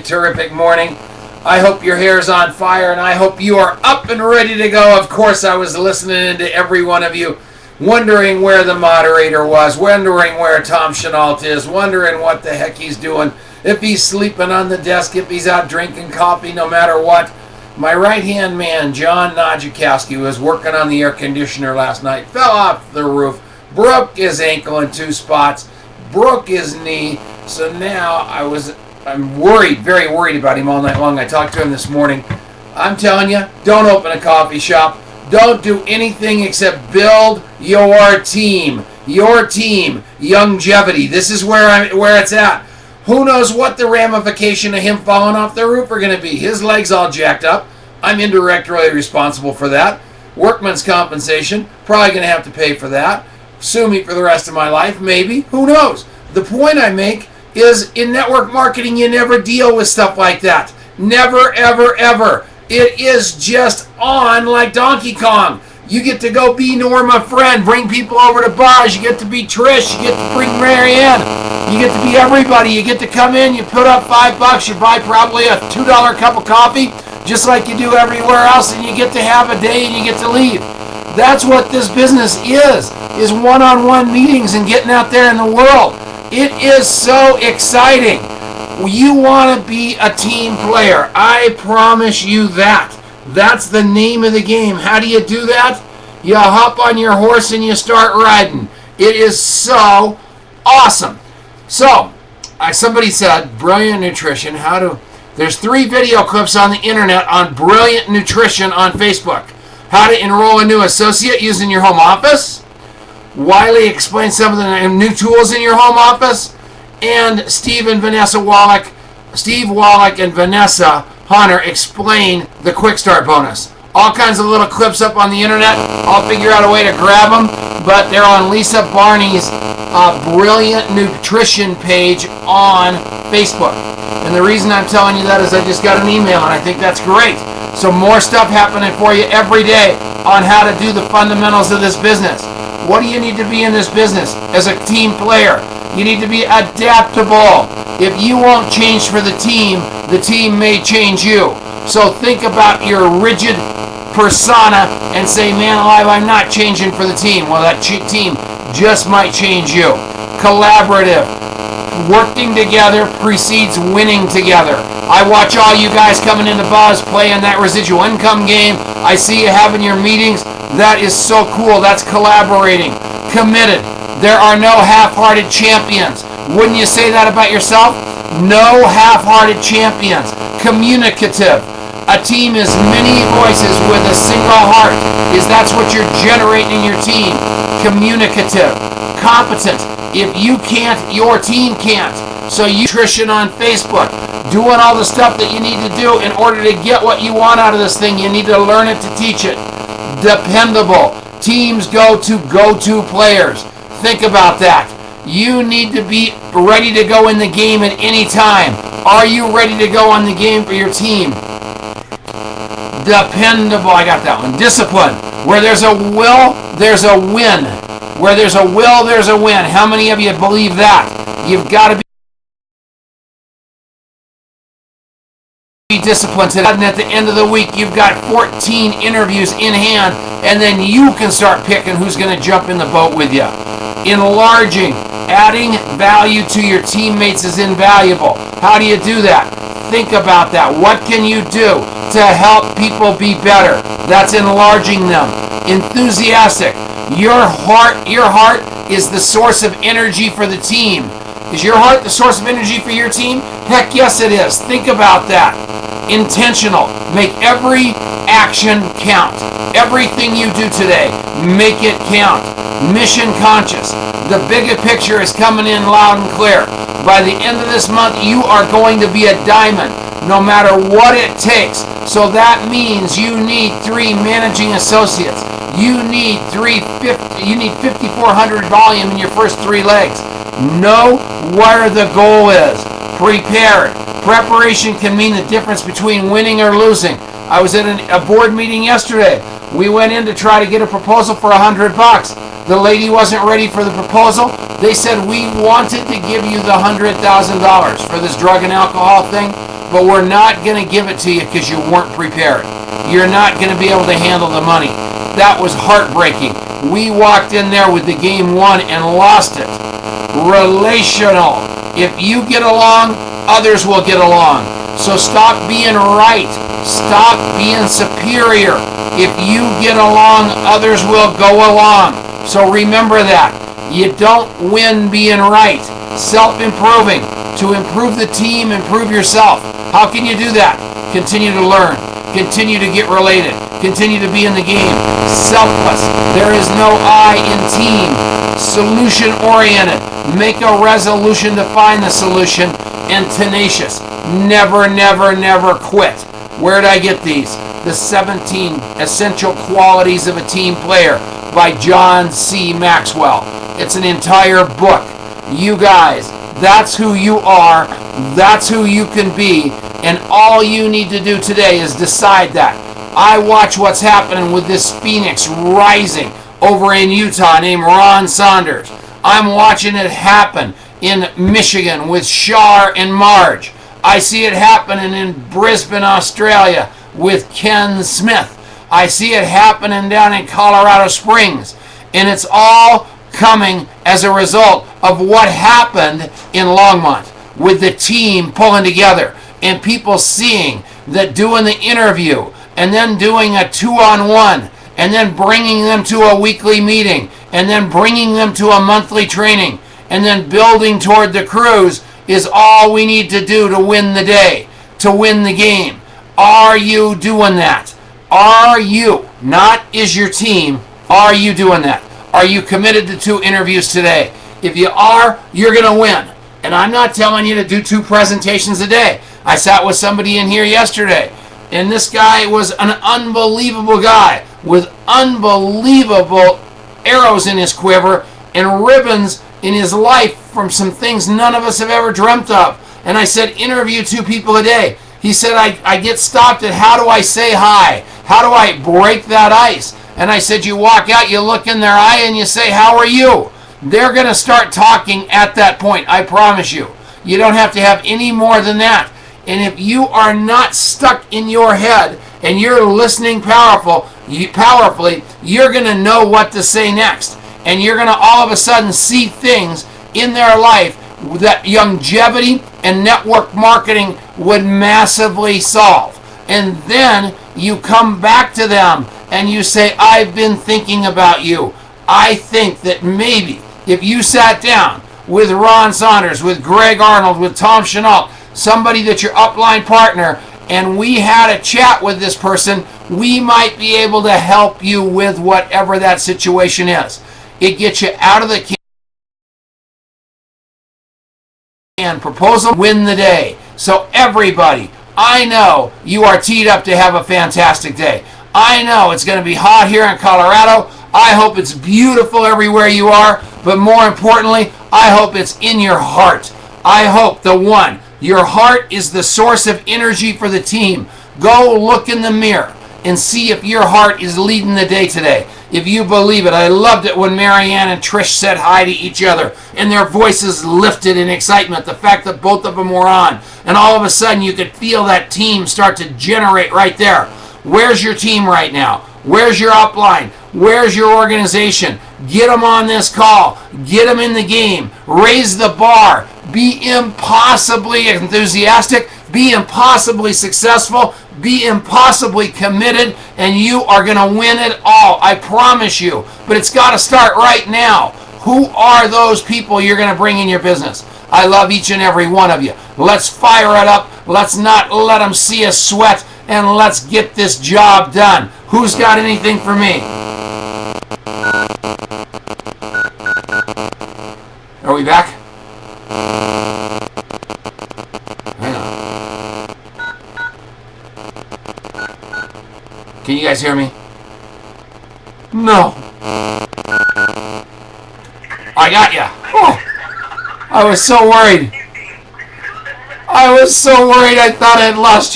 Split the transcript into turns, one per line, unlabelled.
terrific morning. I hope your hair is on fire, and I hope you are up and ready to go. Of course, I was listening to every one of you, wondering where the moderator was, wondering where TomChenault's is, wondering what the heck he's doing, if he's sleeping on the desk, if he's out drinking coffee, no matter what. My right-hand man, John Najikowski, was working on the air conditioner last night, fell off the roof, broke his ankle in 2 spots, broke his knee. So now I'm worried, very worried about him all night long. I talked to him this morning. I'm telling you, don't open a coffee shop. Don't do anything except build your team. Your team, longevity. This is where it's at. Who knows what the ramification of him falling off the roof are going to be. His leg's all jacked up. I'm indirectly responsible for that. Workman's compensation, probably going to have to pay for that. Sue me for the rest of my life, maybe. Who knows? The point I make is in network marketing, you never deal with stuff like that. Never, ever, ever. It is just on like Donkey Kong. You get to go be Norma Friend, bring people over to bars. You get to be Trish. You get to bring Marianne. You get to be everybody. You get to come in. You put up $5. You buy probably a $2 cup of coffee, just like you do everywhere else, and you get to have a day and you get to leave. That's what this business is one-on-one meetings and getting out there in the world. It is so exciting. You want to be a team player. I promise you that. That's the name of the game. How do you do that? You hop on your horse and you start riding. It is so awesome. So, somebody said, brilliant nutrition. There's 3 video clips on the internet on brilliant nutrition on Facebook. How to enroll a new associate using your home office. Wiley explains some of the new tools in your home office. And Steve Wallach and Vanessa Hunter explain the Quick Start bonus. All kinds of little clips up on the internet. I'll figure out a way to grab them, but they're on Lisa Barney's Brilliant Nutrition page on Facebook. And the reason I'm telling you that is I just got an email, and I think that's great. So more stuff happening for you every day on how to do the fundamentals of this business. What do you need to be in this business as a team player? You need to be adaptable. If you won't change for the team may change you. So think about your rigid persona and say, man alive, I'm not changing for the team. Well, that team just might change you. Collaborative. Working together precedes winning together. I watch all you guys coming into Buzz playing that residual income game. I see you having your meetings. That is so cool. That's collaborating. Committed. There are no half-hearted champions. Wouldn't you say that about yourself? No half-hearted champions. Communicative. A team is many voices with a single heart. That's what you're generating in your team. Communicative. Competent. If you can't, your team can't. So nutrition on Facebook. Doing all the stuff that you need to do in order to get what you want out of this thing. You need to learn it to teach it. Dependable. Teams go to players. Think about that. You need to be ready to go in the game at any time. Are you ready to go on the game for your team? Dependable. I got that one. Discipline. Where there's a will, there's a win. Where there's a will, there's a win. How many of you believe that? You've got to be disciplined today. And at the end of the week, you've got 14 interviews in hand, and then you can start picking who's going to jump in the boat with you. Enlarging, adding value to your teammates is invaluable. How do you do that? Think about that. What can you do to help people be better? That's enlarging them. Enthusiastic. Your heart is the source of energy for the team. Is your heart the source of energy for your team? Heck yes it is. Think about that. Intentional. Make every action count. Everything you do today, make it count. Mission conscious. The bigger picture is coming in loud and clear. By the end of this month, you are going to be a diamond, no matter what it takes. So that means you need 3 managing associates. You need 5,400 volume in your first 3 legs. Know where the goal is. Prepared. Preparation can mean the difference between winning or losing. I was at a board meeting yesterday. We went in to try to get a proposal for $100. The lady wasn't ready for the proposal. They said, we wanted to give you the $100,000 for this drug and alcohol thing, but we're not going to give it to you because you weren't prepared. You're not going to be able to handle the money. That was heartbreaking. We walked in there with the game won and lost it. Relational. If you get along, others will get along. So stop being right. Stop being superior. If you get along, others will go along. So remember that. You don't win being right. Self-improving. To improve the team, improve yourself. How can you do that? Continue to learn. Continue to get related. Continue to be in the game. Selfless. There is no I in team. Solution-oriented. Make a resolution to find the solution. And tenacious. Never, never, never quit. Where did I get these? The 17 Essential Qualities of a Team Player by John C. Maxwell. It's an entire book. You guys, that's who you are. That's who you can be. And all you need to do today is decide that. I watch what's happening with this Phoenix rising over in Utah named Ron Saunders. I'm watching it happen in Michigan with Shar and Marge. I see it happening in Brisbane, Australia with Ken Smith. I see it happening down in Colorado Springs. And it's all coming as a result of what happened in Longmont with the team pulling together and people seeing that doing the interview and then doing a two-on-one and then bringing them to a weekly meeting and then bringing them to a monthly training and then building toward the cruise is all we need to do to win the day, to win the game. Are you doing that? Are you, not is your team, are you doing that? Are you committed to 2 interviews today? If you are, you're going to win. And I'm not telling you to do 2 presentations a day. I sat with somebody in here yesterday, and this guy was an unbelievable guy with unbelievable arrows in his quiver and ribbons in his life from some things none of us have ever dreamt of. And I said, interview 2 people a day. He said, I get stopped at how do I say hi? How do I break that ice? And I said, you walk out, you look in their eye, and you say, how are you? They're going to start talking at that point, I promise you. You don't have to have any more than that. And if you are not stuck in your head and you're listening powerfully, you're going to know what to say next. And you're going to all of a sudden see things in their life that longevity and network marketing would massively solve. And then you come back to them and you say, I've been thinking about you. I think that maybe if you sat down with Ron Saunders, with Greg Arnold, with Tom Chenault, somebody that's your upline partner, and we had a chat with this person, we might be able to help you with whatever that situation is. It gets you out of the can. Proposal, win the day. So everybody, I know you are teed up to have a fantastic day. I know it's going to be hot here in Colorado. I hope it's beautiful everywhere you are, but more importantly, I hope it's in your heart. I hope your heart is the source of energy for the team. Go look in the mirror and see if your heart is leading the day today. If you believe it. I loved it when Marianne and Trish said hi to each other and their voices lifted in excitement. The fact that both of them were on. And all of a sudden you could feel that team start to generate right there. Where's your team right now? Where's your upline? Where's your organization? Get them on this call. Get them in the game. Raise the bar. Be impossibly enthusiastic. Be impossibly successful. Be impossibly committed. And you are going to win it all. I promise you. But it's got to start right now. Who are those people you're going to bring in your business? I love each and every one of you. Let's fire it up. Let's not let them see us sweat. And let's get this job done. Who's got anything for me? Are we back? Hang on. Can you guys hear me? No. I got ya. Oh, I was so worried. I thought I'd lost you.